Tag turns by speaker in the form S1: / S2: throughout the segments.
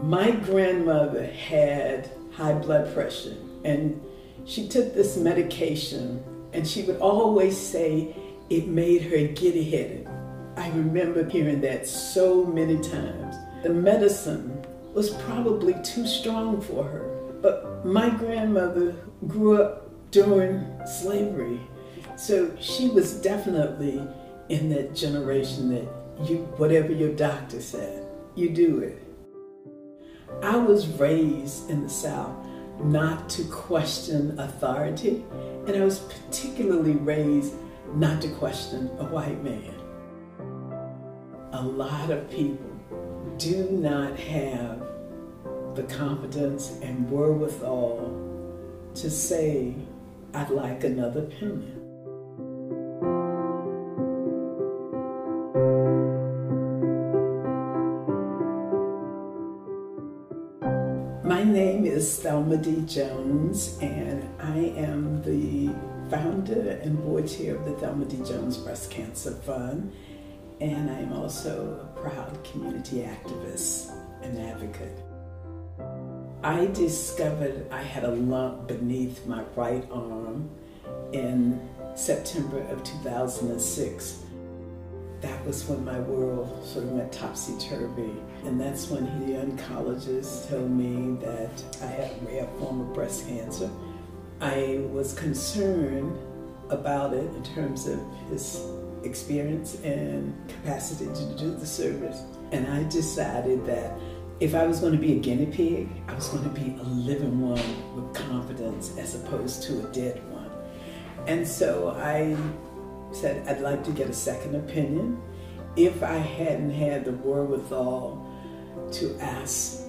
S1: My grandmother had high blood pressure, and she took this medication, and she would always say it made her giddy-headed. I remember hearing that so many times. The medicine was probably too strong for her, but my grandmother grew up during slavery, so she was definitely in that generation that whatever your doctor said, you do it. I was raised in the South not to question authority, and I was particularly raised not to question a white man. A lot of people do not have the confidence and wherewithal to say, I'd like another opinion. My name is Thelma Jones, and I am the founder and board chair of the Thelma Jones Breast Cancer Fund, and I am also a proud community activist and advocate. I discovered I had a lump beneath my right arm in September of 2006. That was when my world sort of went topsy-turvy. And that's when the oncologist told me that I had a rare form of breast cancer. I was concerned about it in terms of his experience and capacity to do the service. And I decided that if I was going to be a guinea pig, I was going to be a living one with confidence as opposed to a dead one. And so I said I'd like to get a second opinion. If I hadn't had the wherewithal to ask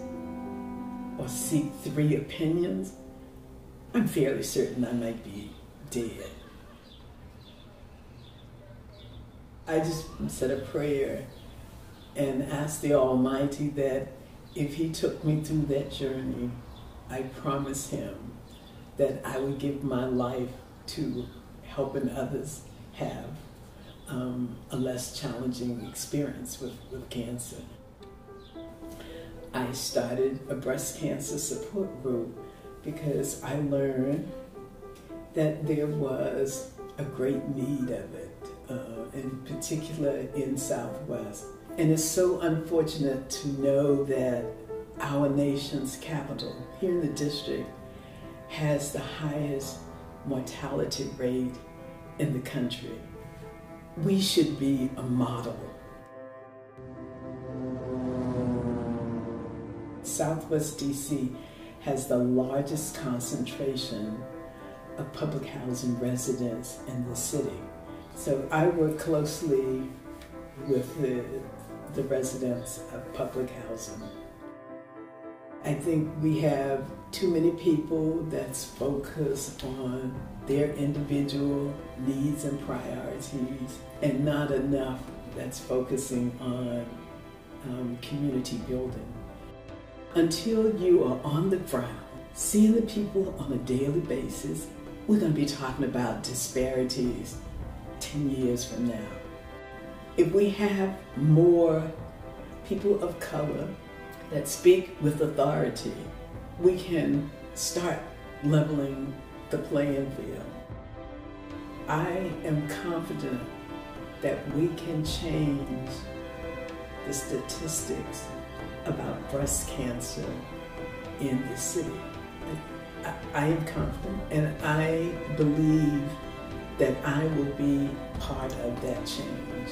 S1: or seek 3 opinions, I'm fairly certain I might be dead. I just said a prayer and asked the Almighty that if He took me through that journey, I promised Him that I would give my life to helping others have a less challenging experience with cancer. I started a breast cancer support group because I learned that there was a great need of it, in particular in Southwest. And it's so unfortunate to know that our nation's capital, here in the district, has the highest mortality rate in the country. We should be a model. Southwest DC has the largest concentration of public housing residents in the city. So I work closely with the residents of public housing. I think we have too many people that's focused on their individual needs and priorities, and not enough that's focusing on community building. Until you are on the ground, seeing the people on a daily basis, we're going to be talking about disparities 10 years from now. If we have more people of color that speak with authority, we can start leveling the playing field. I am confident that we can change the statistics about breast cancer in the city. I am confident, and I believe that I will be part of that change.